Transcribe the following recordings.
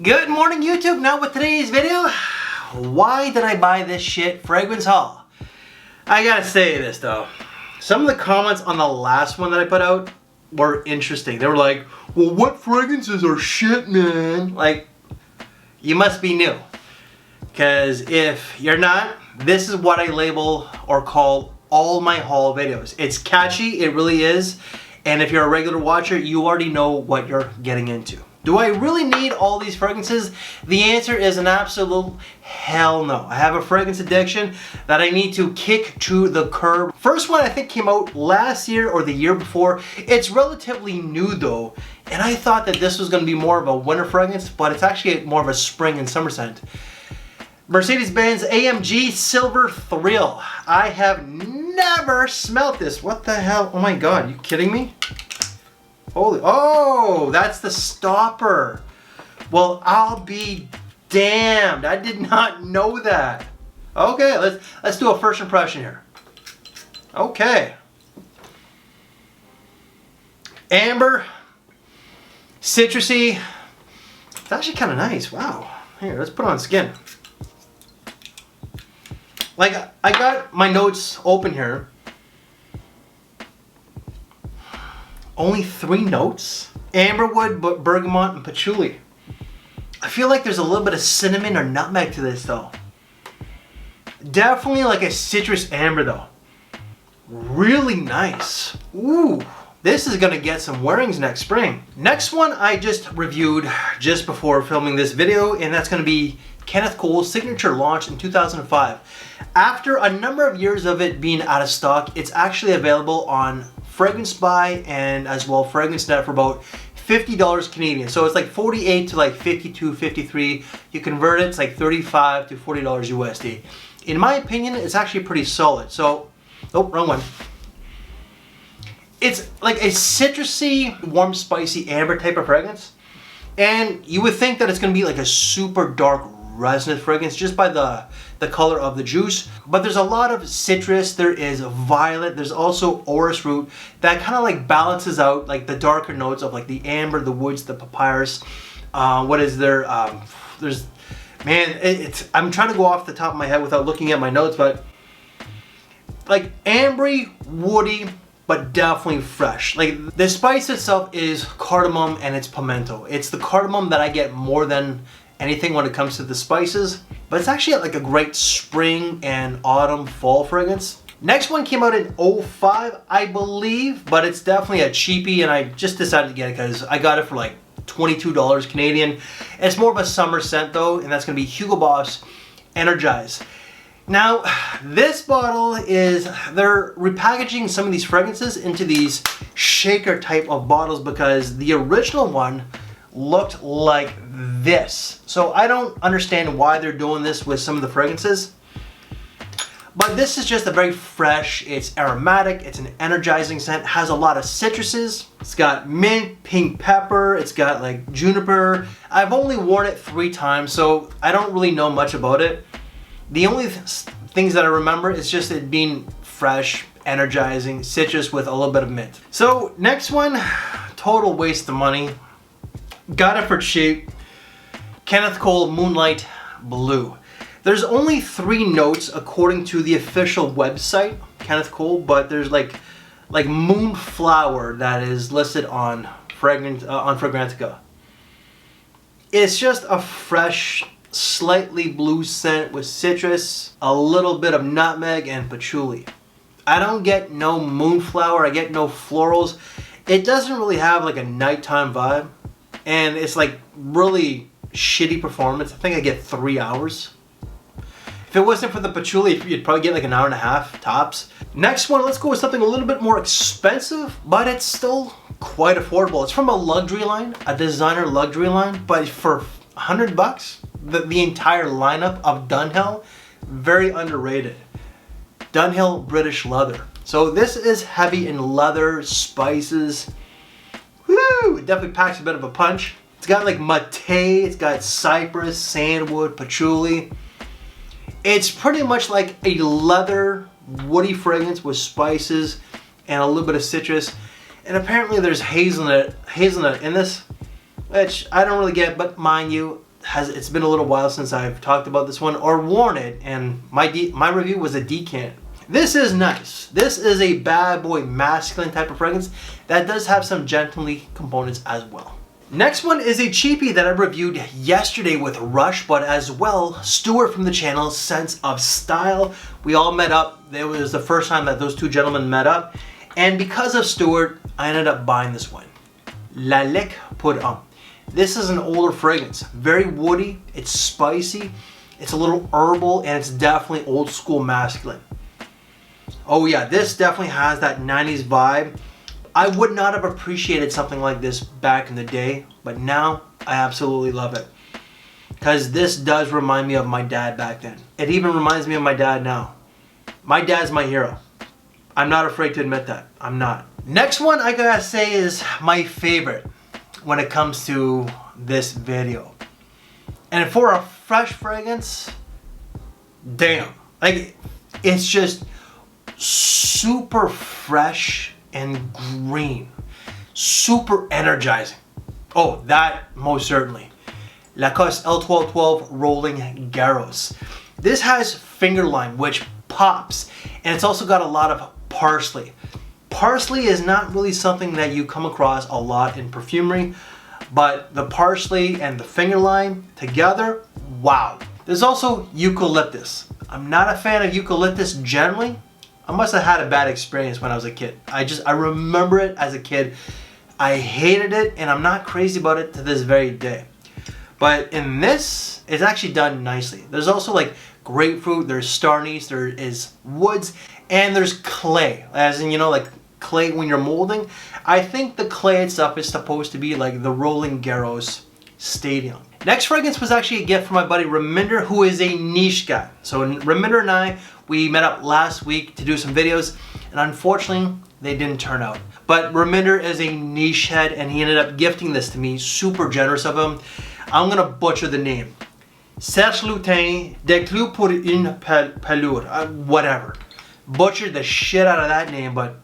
Good morning, YouTube. Now with today's video, why did I buy this shit fragrance haul? I gotta say this though, some of the comments on the last one that I put out were interesting. They were like, well, what fragrances are shit, man? Like, you must be new. Because if you're not, this is what I label or call all my haul videos. It's catchy, it really is. And if you're a regular watcher, you already know what you're getting into. Do I really need all these fragrances? The answer is an absolute hell no. I have a fragrance addiction that I need to kick to the curb. First one I think came out last year or the year before. It's relatively new though, and I thought that this was going to be more of a winter fragrance, but it's actually more of a spring and summer scent. Mercedes-Benz AMG Silver Thrill. I have never smelt this. What the hell? Oh my god, you kidding me? Holy, oh, that's the stopper. Well, I'll be damned. I did not know that. Okay, let's do a first impression here. Okay. Amber, citrusy. It's actually kind of nice. Wow. Here, let's put it on skin. Like, I got my notes open here. Only 3 notes. Amberwood, bergamot, and patchouli. I feel like there's a little bit of cinnamon or nutmeg to this though. Definitely like a citrus amber though. Really nice. Ooh, this is gonna get some wearings next spring. Next one I just reviewed just before filming this video, and that's gonna be Kenneth Cole's signature launch in 2005. After a number of years of it being out of stock, it's actually available on Fragrance Buy and as well Fragrance Net for about $50 Canadian. So it's like 48 to like 52, 53. You convert it, it's like 35 to $40 USD. In my opinion, it's actually pretty solid. So, oh, wrong one. It's like a citrusy, warm, spicy amber type of fragrance. And you would think that it's gonna be like a super dark resinous fragrance just by the color of the juice, but there's a lot of citrus. There is violet, there's also orris root that kind of like balances out like the darker notes of like the amber, the woods, the papyrus. What is there? There's, man, it's I'm trying to go off the top of my head without looking at my notes, but like ambery, woody, but definitely fresh. Like the spice itself is cardamom and it's pimento. It's the cardamom that I get more than anything when it comes to the spices, but it's actually like a great spring and autumn fall fragrance. Next one came out in 05, I believe, but it's definitely a cheapie, and I just decided to get it because I got it for like $22 Canadian. It's more of a summer scent though, and that's gonna be Hugo Boss Energized. Now, this bottle is, they're repackaging some of these fragrances into these shaker type of bottles because the original one looked like this. So I don't understand why they're doing this with some of the fragrances. But this is just a very fresh, it's aromatic, it's an energizing scent, has a lot of citruses. It's got mint, pink pepper, it's got like juniper. I've only worn it 3 times, so I don't really know much about it. The only things that I remember is just it being fresh, energizing, citrus with a little bit of mint. So next one, total waste of money. Got it for cheap. Kenneth Cole Moonlight Blue. There's only 3 notes according to the official website, Kenneth Cole, but there's like moonflower that is listed on Fragrantica. It's just a fresh, slightly blue scent with citrus, a little bit of nutmeg and patchouli. I don't get no moonflower, I get no florals. It doesn't really have like a nighttime vibe. And it's like really shitty performance. I think I get 3 hours. If it wasn't for the patchouli, you'd probably get like an hour and a half tops. Next one, let's go with something a little bit more expensive, but it's still quite affordable. It's from a luxury line, a designer luxury line, but for $100, the entire lineup of Dunhill, very underrated. Dunhill British Leather. So this is heavy in leather, spices. Woo! It definitely packs a bit of a punch. It's got like mate, it's got cypress, sandalwood, patchouli. It's pretty much like a leather, woody fragrance with spices and a little bit of citrus. And apparently there's hazelnut in this. which I don't really get, but mind you, it's been a little while since I've talked about this one or worn it, and my review was a decant. This is nice. This is a bad boy masculine type of fragrance that does have some gently components as well. Next one is a cheapie that I reviewed yesterday with Rush, but as well, Stuart from the channel, Sense of Style. We all met up. It was the first time that those two gentlemen met up. And because of Stuart, I ended up buying this one. La Lick Pour Homme. This is an older fragrance. Very woody, it's spicy, it's a little herbal, and it's definitely old school masculine. Oh yeah, this definitely has that 90s vibe. I would not have appreciated something like this back in the day, but now I absolutely love it. Because this does remind me of my dad back then. It even reminds me of my dad now. My dad's my hero. I'm not afraid to admit that. I'm not. Next one I gotta say is my favorite when it comes to this video. And for a fresh fragrance, damn. Like, it's just super fresh and green, super energizing. Oh, that most certainly. Lacoste L1212 Rolling Garos. This has finger lime, which pops, and it's also got a lot of parsley. Parsley is not really something that you come across a lot in perfumery, but the parsley and the finger lime together, wow. There's also eucalyptus. I'm not a fan of eucalyptus generally. I must have had a bad experience when I was a kid. I remember it as a kid. I hated it, and I'm not crazy about it to this very day. But in this, it's actually done nicely. There's also like grapefruit, there's star anise, there is woods, and there's clay. As in, you know, like clay when you're molding. I think the clay itself is supposed to be like the Rolling Garos Stadium. Next fragrance was actually a gift from my buddy Reminder, who is a niche guy. So Reminder and I, we met up last week to do some videos, and unfortunately, they didn't turn out. But Reminder is a niche head, and he ended up gifting this to me. Super generous of him. I'm gonna butcher the name. Serge Lutin, Des Clous pour une Pelure. Whatever. Butchered the shit out of that name, but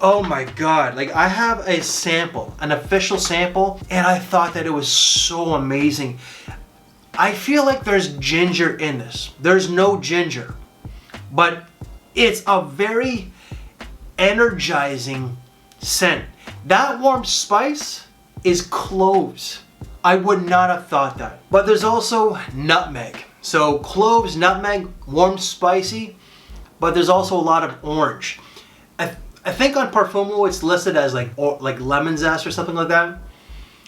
oh my god. Like, I have a sample, an official sample, and I thought that it was so amazing. I feel like there's ginger in this. There's no ginger, but it's a very energizing scent. That warm spice is cloves. I would not have thought that. But there's also nutmeg. So cloves, nutmeg, warm, spicy, but there's also a lot of orange. I think on Parfumo it's listed as like lemon zest or something like that.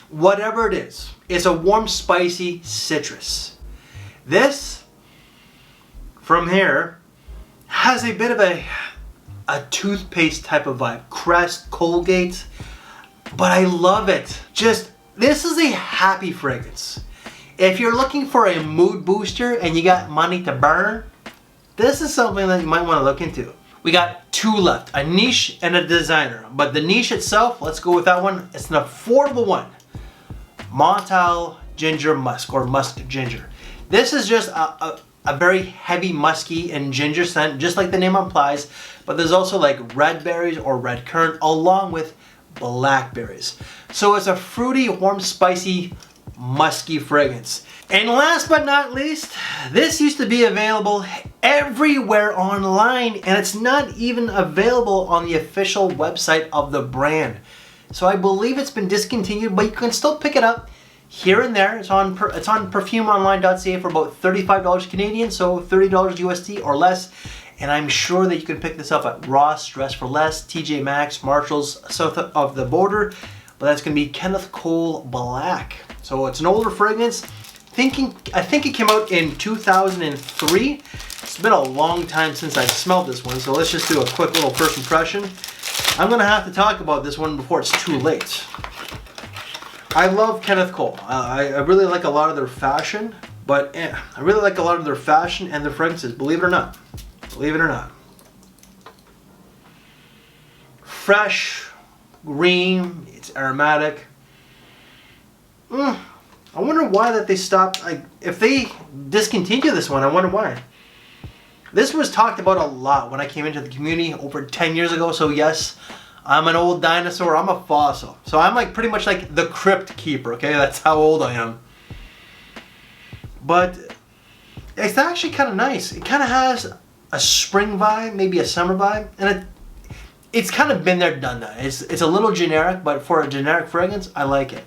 Whatever it is, it's a warm, spicy citrus. This, from here, has a bit of a toothpaste type of vibe. Crest, Colgate, but I love it. This is a happy fragrance. If you're looking for a mood booster and you got money to burn, this is something that you might want to look into. We got two left, a niche and a designer. But the niche itself, let's go with that one. It's an affordable one. Montal Ginger Musk, or Musk Ginger. This is just a very heavy musky and ginger scent, just like the name implies, but there's also like red berries or red currant along with blackberries. So it's a fruity, warm, spicy, musky fragrance. And last but not least, this used to be available everywhere online, and it's not even available on the official website of the brand. So I believe it's been discontinued, but you can still pick it up here and there. It's on perfumeonline.ca for about $35 Canadian, so $30 USD or less. And I'm sure that you can pick this up at Ross, Dress for Less, TJ Maxx, Marshalls, south of the border. But that's going to be Kenneth Cole Black. So it's an older fragrance. I think it came out in 2003. It's been a long time since I've smelled this one, so let's just do a quick little first impression. I'm going to have to talk about this one before it's too late. I love Kenneth Cole. I really like a lot of their fashion, but I really like a lot of their fashion and their fragrances, believe it or not. Believe it or not. Fresh, green, it's aromatic. I wonder why that they stopped. If they discontinue this one, I wonder why. This was talked about a lot when I came into the community over 10 years ago, so yes, I'm an old dinosaur. I'm a fossil. So I'm like pretty much like the crypt keeper, okay? That's how old I am. But it's actually kind of nice. It kind of has a spring vibe, maybe a summer vibe. And it's kind of been there, done that. It's a little generic, but for a generic fragrance, I like it.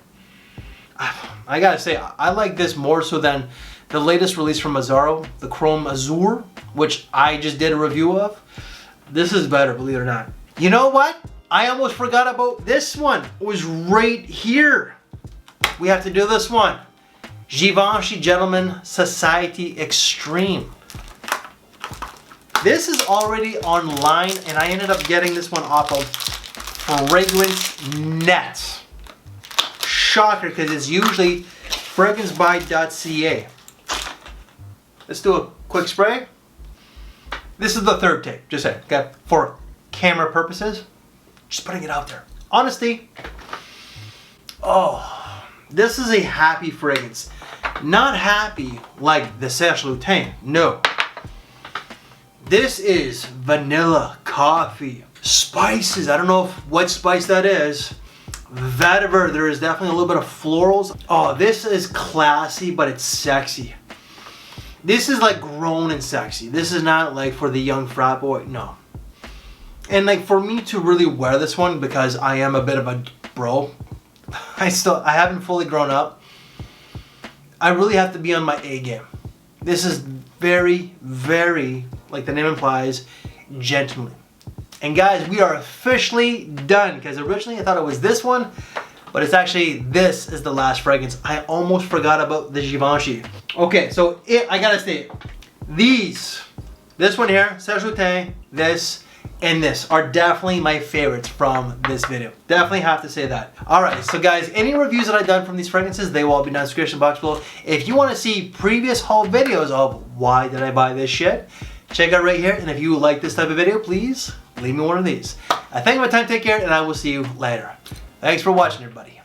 I gotta say, I like this more so than the latest release from Mazzaro, the Chrome Azure, which I just did a review of. This is better, believe it or not. You know what? I almost forgot about this one. It was right here. We have to do this one. Givenchy Gentleman Society Extreme. This is already online, and I ended up getting this one off of Fragrance Net. Shocker, because it's usually fragrancebuy.ca. Let's do a quick spray. This is the third take, just saying, okay? For camera purposes, just putting it out there. Honesty. Oh, this is a happy fragrance. Not happy like the Serge Lutens, no. This is vanilla, coffee, spices. I don't know what spice that is. Vetiver, there is definitely a little bit of florals. Oh, this is classy, but it's sexy. This is like grown and sexy. This is not like for the young frat boy, no. And like for me to really wear this one, because I am a bit of a bro, I haven't fully grown up. I really have to be on my A game. This is very, very, like the name implies, gentleman. And guys, we are officially done, because originally I thought it was this one, but it's actually, this is the last fragrance. I almost forgot about the Givenchy. Okay, so I gotta say, this one here, Serge Lutens, this, and this are definitely my favorites from this video. Definitely have to say that. Alright, so guys, any reviews that I've done from these fragrances, they will all be down in the description box below. If you want to see previous haul videos of why did I buy this shit, check out right here. And if you like this type of video, please leave me one of these. I thank you for my time, take care, and I will see you later. Thanks for watching, everybody.